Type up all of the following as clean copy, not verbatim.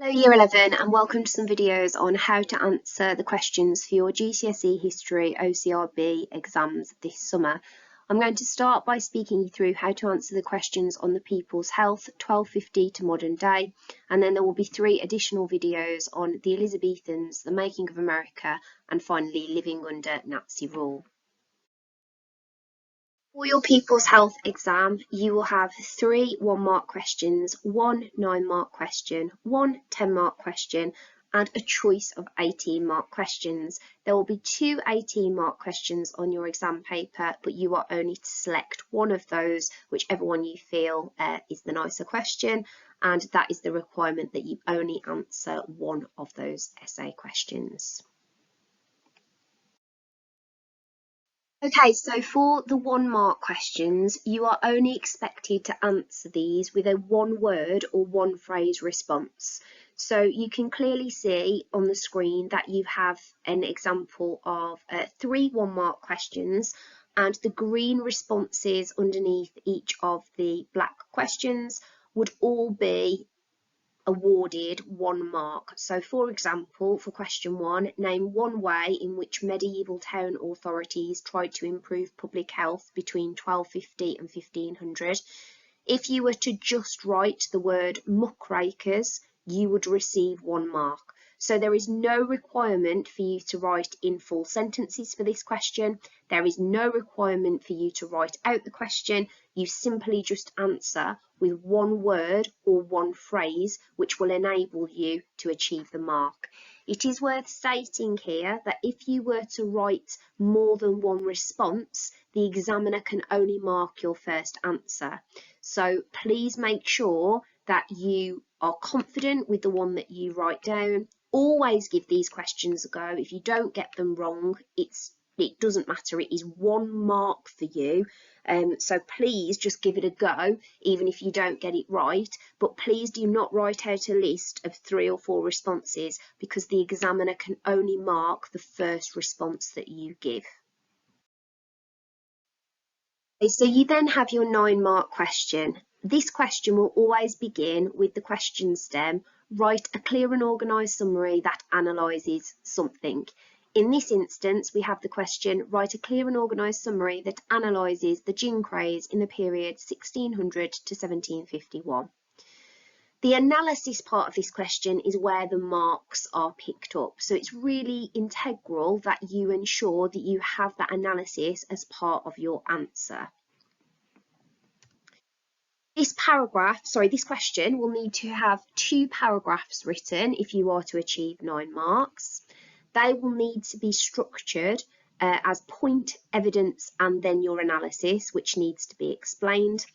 Hello Year 11 and welcome to some videos on how to answer the questions for your GCSE History OCRB exams this summer. I'm going to start by speaking you through how to answer the questions on the People's Health 1250 to modern day, and then there will be 3 additional videos on the Elizabethans, the making of America, and finally living under Nazi rule. For your People's Health exam, you will have 3 1-mark questions, 1 9-mark question, 1 10-mark question, and a choice of 18-mark questions. There will be 2 18-mark questions on your exam paper, but you are only to select one of those, whichever one you feel is the nicer question, and that is the requirement that you only answer one of those essay questions. Okay, so for the 1-mark questions, you are only expected to answer these with a 1-word or 1-phrase response. So you can clearly see on the screen that you have an example of 3 1-mark questions, and the green responses underneath each of the black questions would all be awarded 1 mark. So for example, for question 1, name one way in which medieval town authorities tried to improve public health between 1250 and 1500. If you were to just write the word muckrakers, you would receive 1 mark. So there is no requirement for you to write in full sentences for this question. There is no requirement for you to write out the question. You simply just answer with 1 word or 1 phrase, which will enable you to achieve the mark. It is worth stating here that if you were to write more than 1 response, the examiner can only mark your first answer. So please make sure that you are confident with the one that you write down. Always give these questions a go. If you don't get them wrong, it doesn't matter. It is 1 mark for you. So please just give it a go, even if you don't get it right. But please do not write out a list of 3 or 4 responses, because the examiner can only mark the first response that you give. So you then have your 9-mark question. This question will always begin with the question stem. Write a clear and organised summary that analyses something. In this instance, we have the question, write a clear and organised summary that analyses the gin craze in the period 1600 to 1751. The analysis part of this question is where the marks are picked up. So it's really integral that you ensure that you have that analysis as part of your answer. This question will need to have 2 paragraphs written if you are to achieve 9 marks. They will need to be structured as point, evidence, and then your analysis, which needs to be explained.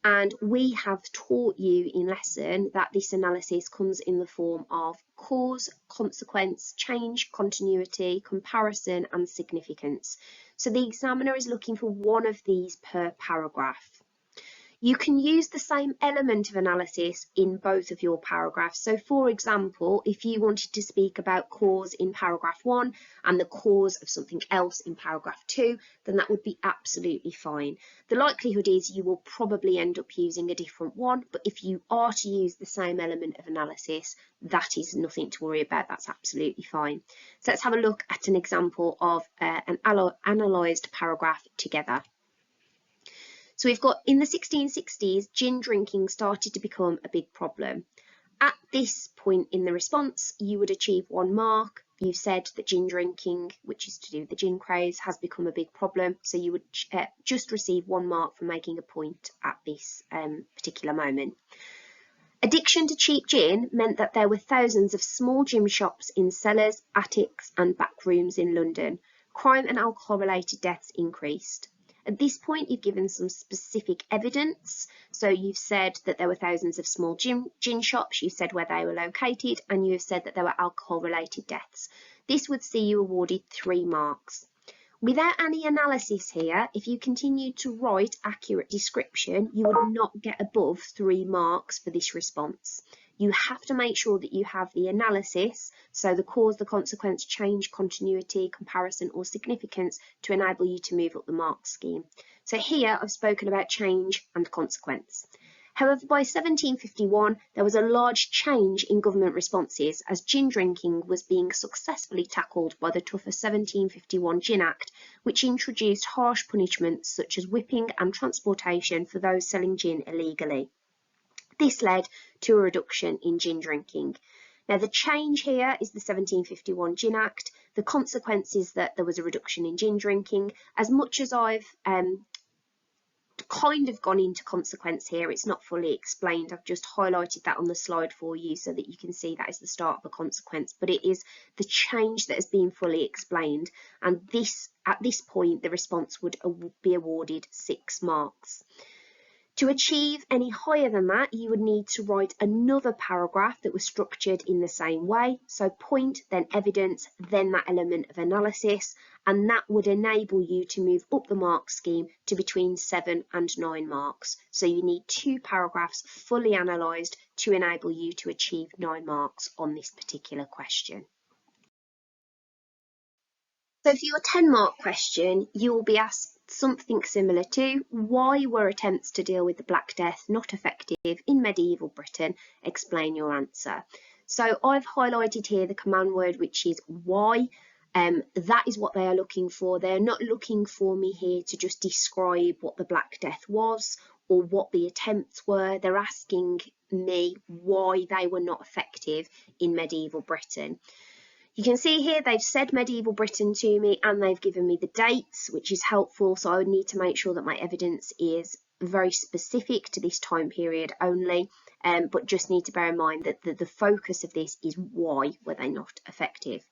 And we have taught you in lesson that this analysis comes in the form of cause, consequence, change, continuity, comparison, and significance. So the examiner is looking for one of these per paragraph. You can use the same element of analysis in both of your paragraphs. So for example, if you wanted to speak about cause in paragraph 1 and the cause of something else in paragraph 2, then that would be absolutely fine. The likelihood is you will probably end up using a different one, but if you are to use the same element of analysis, that is nothing to worry about. That's absolutely fine. So let's have a look at an example of an analysed paragraph together. So we've got, in the 1660s, gin drinking started to become a big problem. At this point in the response, you would achieve 1 mark. You said that gin drinking, which is to do with the gin craze, has become a big problem. So you would just receive 1 mark for making a point at this particular moment. Addiction to cheap gin meant that there were thousands of small gin shops in cellars, attics, and back rooms in London. Crime and alcohol-related deaths increased. At this point, you've given some specific evidence. So you've said that there were thousands of small gin shops, you said where they were located, and you've said that there were alcohol-related deaths. This would see you awarded 3 marks. Without any analysis here, if you continued to write accurate description, you would not get above 3 marks for this response. You have to make sure that you have the analysis, so the cause, the consequence, change, continuity, comparison, or significance, to enable you to move up the mark scheme. So here I've spoken about change and consequence. However, by 1751, there was a large change in government responses as gin drinking was being successfully tackled by the tougher 1751 Gin Act, which introduced harsh punishments such as whipping and transportation for those selling gin illegally. This led to a reduction in gin drinking. Now, the change here is the 1751 Gin Act. The consequence is that there was a reduction in gin drinking. As much as I've kind of gone into consequence here, it's not fully explained. I've just highlighted that on the slide for you so that you can see that is the start of a consequence, but it is the change that has been fully explained, and at this point the response would be awarded 6 marks. To achieve any higher than that, you would need to write another paragraph that was structured in the same way. So point, then evidence, then that element of analysis, and that would enable you to move up the mark scheme to between 7 and 9 marks. So you need 2 paragraphs fully analysed to enable you to achieve 9 marks on this particular question. So for your 10-mark question, you will be asked something similar to: why were attempts to deal with the Black Death not effective in medieval Britain? Explain your answer. So I've highlighted here the command word, which is why. That is what they are looking for. They're not looking for me here to just describe what the Black Death was or what the attempts were. They're asking me why they were not effective in medieval Britain. You can see here they've said medieval Britain to me and they've given me the dates, which is helpful. So I would need to make sure that my evidence is very specific to this time period only, but just need to bear in mind that the focus of this is why were they not effective.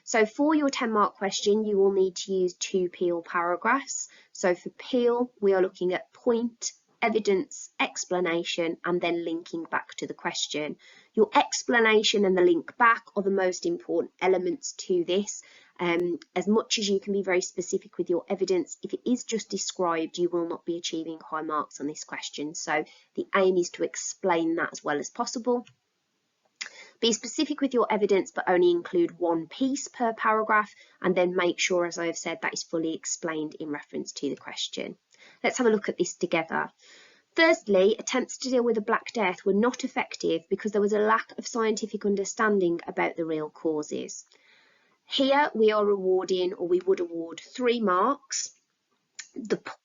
So for your 10-mark question, you will need to use 2 Peel paragraphs. So for Peel, we are looking at point, evidence, explanation, and then linking back to the question. Your explanation and the link back are the most important elements to this. As much as you can be very specific with your evidence, if it is just described, you will not be achieving high marks on this question. So the aim is to explain that as well as possible. Be specific with your evidence, but only include 1 piece per paragraph, and then make sure, as I have said, that is fully explained in reference to the question. Let's have a look at this together. Firstly, attempts to deal with the Black Death were not effective because there was a lack of scientific understanding about the real causes. Here we are awarding, or we would award, 3 marks. The point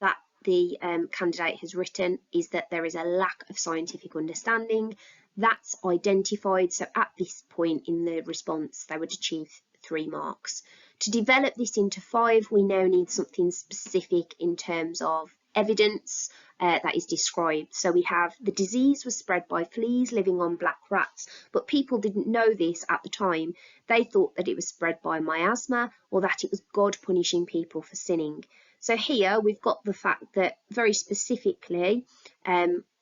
that the candidate has written is that there is a lack of scientific understanding. That's identified, so at this point in the response they would achieve 3 marks. To develop this into 5, we now need something specific in terms of evidence that is described. So we have the disease was spread by fleas living on black rats, but people didn't know this at the time. They thought that it was spread by miasma or that it was God punishing people for sinning. So here we've got the fact that very specifically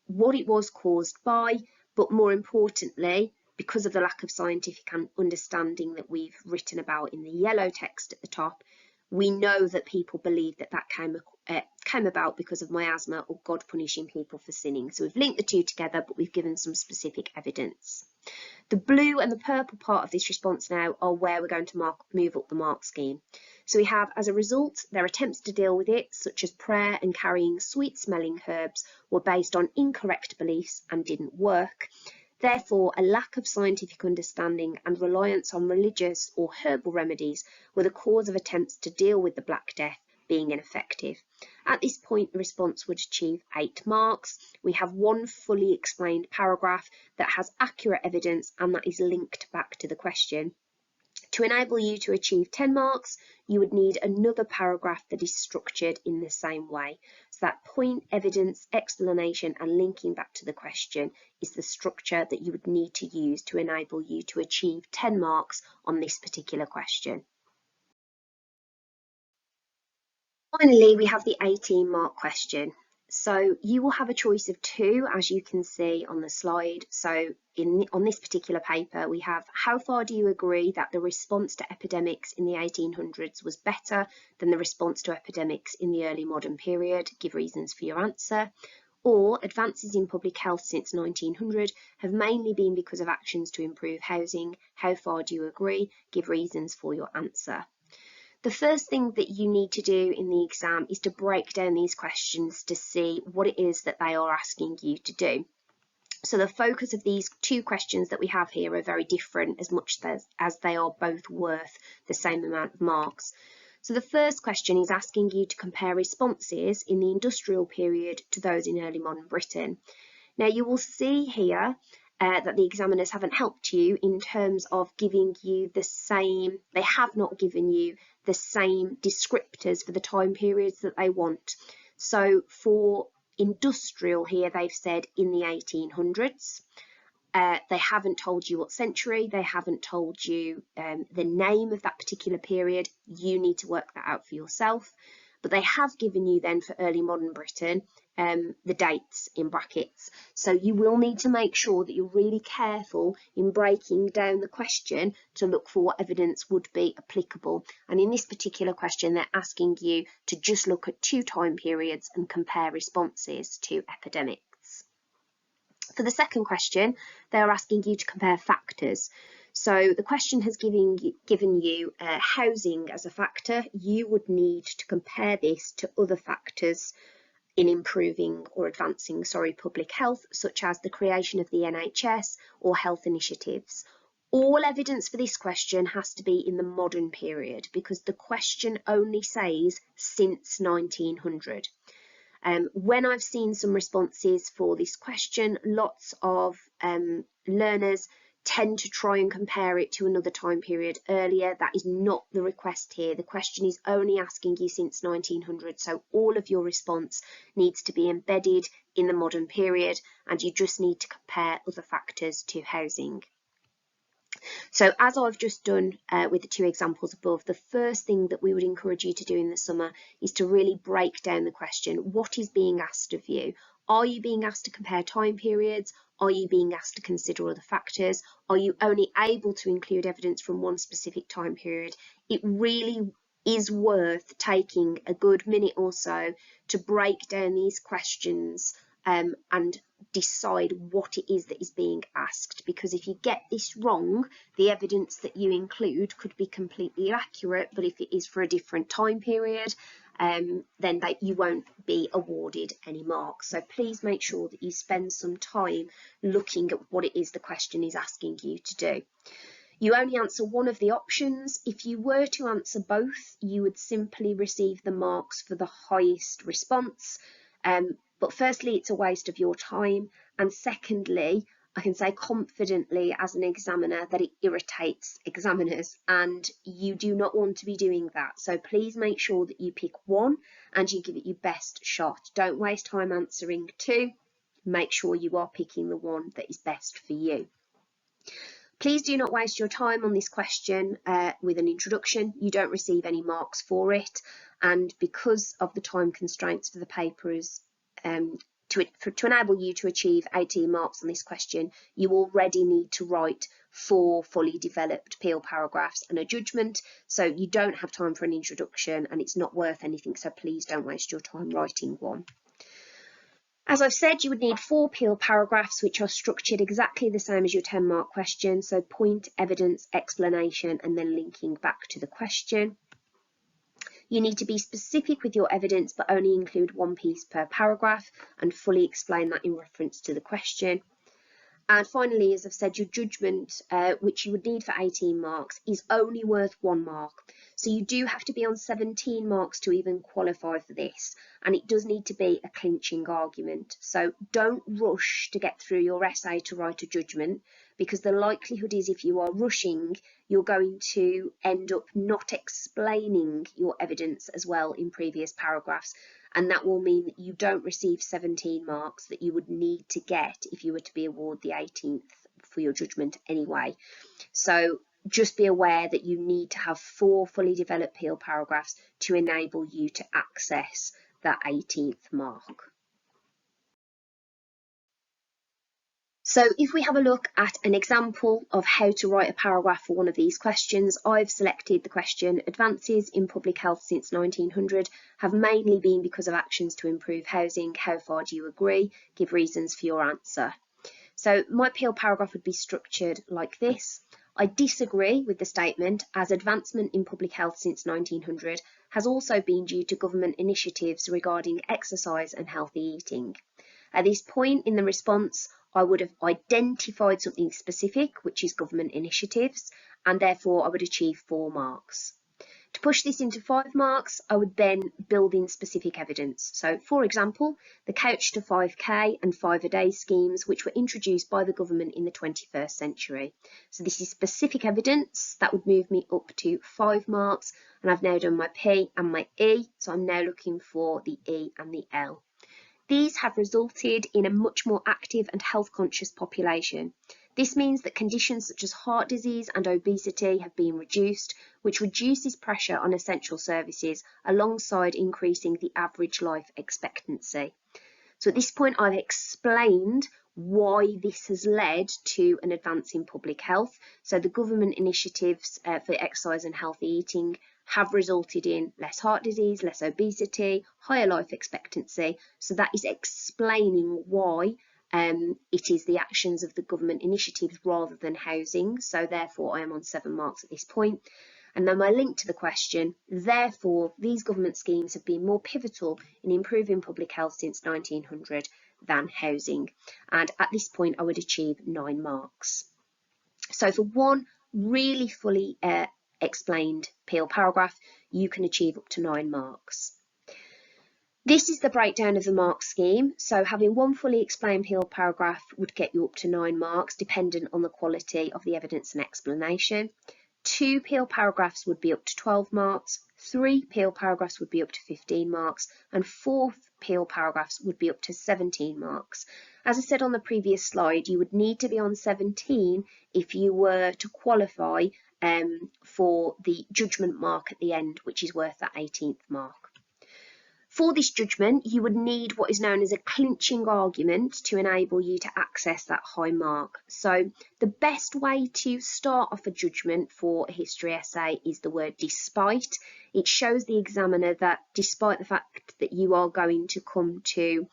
what it was caused by, but more importantly, because of the lack of scientific understanding that we've written about in the yellow text at the top, we know that people believe that came about because of miasma or God punishing people for sinning. So we've linked the 2 together, but we've given some specific evidence. The blue and the purple part of this response now are where we're going to move up the mark scheme. So we have, as a result, their attempts to deal with it, such as prayer and carrying sweet-smelling herbs, were based on incorrect beliefs and didn't work. Therefore, a lack of scientific understanding and reliance on religious or herbal remedies were the cause of attempts to deal with the Black Death being ineffective. At this point, the response would achieve 8 marks. We have 1 fully explained paragraph that has accurate evidence and that is linked back to the question. To enable you to achieve 10 marks, you would need another paragraph that is structured in the same way. So that point, evidence, explanation, and linking back to the question is the structure that you would need to use to enable you to achieve 10 marks on this particular question. Finally, we have the 18-mark question. So you will have a choice of 2, as you can see on the slide. So on this particular paper, we have: how far do you agree that the response to epidemics in the 1800s was better than the response to epidemics in the early modern period? Give reasons for your answer. Or advances in public health since 1900 have mainly been because of actions to improve housing. How far do you agree? Give reasons for your answer. The first thing that you need to do in the exam is to break down these questions to see what it is that they are asking you to do. So the focus of these two questions that we have here are very different, as much as they are both worth the same amount of marks. So the first question is asking you to compare responses in the industrial period to those in early modern Britain. Now you will see here that the examiners haven't helped you in terms of giving you the same, they have not given you the same descriptors for the time periods that they want. So for industrial here, they've said in the 1800s. They haven't told you what century, they haven't told you the name of that particular period. You need to work that out for yourself. But they have given you then for early modern Britain the dates in brackets. So you will need to make sure that you're really careful in breaking down the question to look for what evidence would be applicable. And in this particular question, they're asking you to just look at 2 time periods and compare responses to epidemics. For the second question, they're asking you to compare factors. So the question has given you housing as a factor. You would need to compare this to other factors in improving or advancing, public health, such as the creation of the NHS or health initiatives. All evidence for this question has to be in the modern period because the question only says since 1900. When I've seen some responses for this question, lots of learners tend to try and compare it to another time period earlier. That is not the request here. The question is only asking you since 1900, so all of your response needs to be embedded in the modern period, and you just need to compare other factors to housing. So as I've just done with the 2 examples above, the first thing that we would encourage you to do in the summer is to really break down the question. What is being asked of you? Are you being asked to compare time periods? Are you being asked to consider other factors? Are you only able to include evidence from one specific time period? It really is worth taking a good minute or so to break down these questions and decide what it is that is being asked, because if you get this wrong, the evidence that you include could be completely accurate, but if it is for a different time period, then you won't be awarded any marks. So please make sure that you spend some time looking at what it is the question is asking you to do. You only answer one of the options. If you were to answer both, you would simply receive the marks for the highest response. But firstly, it's a waste of your time. And secondly, I can say confidently as an examiner that it irritates examiners, and you do not want to be doing that. So please make sure that you pick one and you give it your best shot. Don't waste time answering 2. Make sure you are picking the one that is best for you. Please do not waste your time on this question with an introduction. You don't receive any marks for it. And because of the time constraints for the papers, to enable you to achieve 18 marks on this question, you already need to write 4 fully developed Peel paragraphs and a judgment. So you don't have time for an introduction and it's not worth anything. So please don't waste your time writing one. As I've said, you would need 4 Peel paragraphs, which are structured exactly the same as your 10-mark question. So point, evidence, explanation, and then linking back to the question. You need to be specific with your evidence, but only include 1 piece per paragraph and fully explain that in reference to the question. And finally, as I've said, your judgment, which you would need for 18 marks, is only worth 1 mark. So you do have to be on 17 marks to even qualify for this. And it does need to be a clinching argument. So don't rush to get through your essay to write a judgment, because the likelihood is if you are rushing, you're going to end up not explaining your evidence as well in previous paragraphs. And that will mean that you don't receive 17 marks that you would need to get if you were to be awarded the 18th for your judgment anyway. So just be aware that you need to have 4 fully developed Peel paragraphs to enable you to access that 18th mark. So if we have a look at an example of how to write a paragraph for one of these questions, I've selected the question, advances in public health since 1900 have mainly been because of actions to improve housing. How far do you agree? Give reasons for your answer. So my Peel paragraph would be structured like this. I disagree with the statement, as advancement in public health since 1900 has also been due to government initiatives regarding exercise and healthy eating. At this point in the response, I would have identified something specific, which is government initiatives, and therefore I would achieve 4 marks. To push this into 5 marks, I would then build in specific evidence. So, for example, the Couch to 5K and 5 a day schemes, which were introduced by the government in the 21st century. So this is specific evidence that would move me up to 5 marks, and I've now done my P and my E, so I'm now looking for the E and the L. These have resulted in a much more active and health-conscious population. This means that conditions such as heart disease and obesity have been reduced, which reduces pressure on essential services alongside increasing the average life expectancy. So at this point, I've explained why this has led to an advance in public health. So the government initiatives for exercise and healthy eating have resulted in less heart disease, less obesity, higher life expectancy. So that is explaining why it is the actions of the government initiatives rather than housing. So therefore, I am on 7 marks at this point. And then my link to the question, therefore, these government schemes have been more pivotal in improving public health since 1900 than housing. And at this point, I would achieve 9 marks. So for one really fully explained Peel paragraph, you can achieve up to 9 marks. This is the breakdown of the mark scheme. So having one fully explained Peel paragraph would get you up to 9 marks, dependent on the quality of the evidence and explanation. 2 Peel paragraphs would be up to 12 marks, 3 Peel paragraphs would be up to 15 marks, and 4 Peel paragraphs would be up to 17 marks. As I said on the previous slide, you would need to be on 17 if you were to qualify for the judgment mark at the end, which is worth that 18th mark. For this judgment, you would need what is known as a clinching argument to enable you to access that high mark. So the best way to start off a judgment for a history essay is the word despite. It shows the examiner that despite the fact that you are going to come to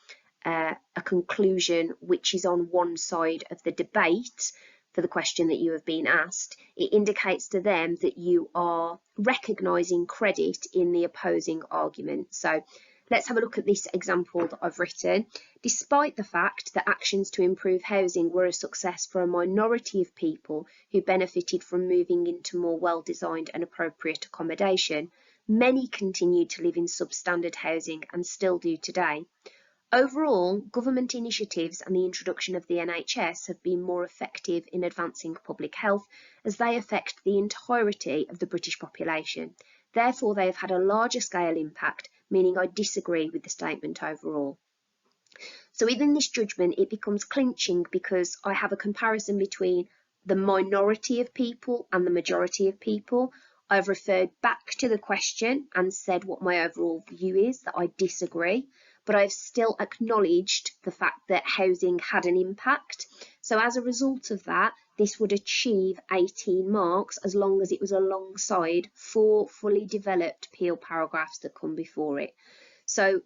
a conclusion which is on one side of the debate for the question that you have been asked, it indicates to them that you are recognising credit in the opposing argument. So let's have a look at this example that I've written. Despite the fact that actions to improve housing were a success for a minority of people who benefited from moving into more well-designed and appropriate accommodation, many continued to live in substandard housing and still do today. Overall, government initiatives and the introduction of the NHS have been more effective in advancing public health as they affect the entirety of the British population. Therefore, they have had a larger scale impact, meaning I disagree with the statement overall. So within this judgment, it becomes clinching because I have a comparison between the minority of people and the majority of people. I've referred back to the question and said what my overall view is, that I disagree, but I've still acknowledged the fact that housing had an impact. So as a result of that, this would achieve 18 marks as long as it was alongside 4 fully developed Peel paragraphs that come before it. So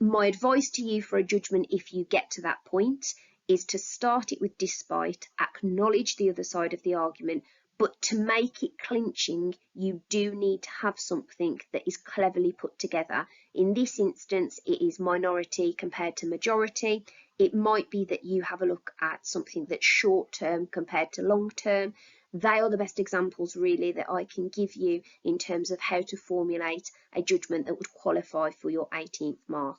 my advice to you for a judgment, if you get to that point, is to start it with despite, acknowledge the other side of the argument, but to make it clinching, you do need to have something that is cleverly put together. In this instance, it is minority compared to majority. It might be that you have a look at something that's short term compared to long term. They are the best examples really that I can give you in terms of how to formulate a judgment that would qualify for your 18th mark.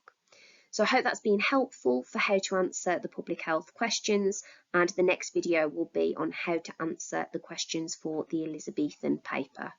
So I hope that's been helpful for how to answer the public health questions, and the next video will be on how to answer the questions for the Elizabethan paper.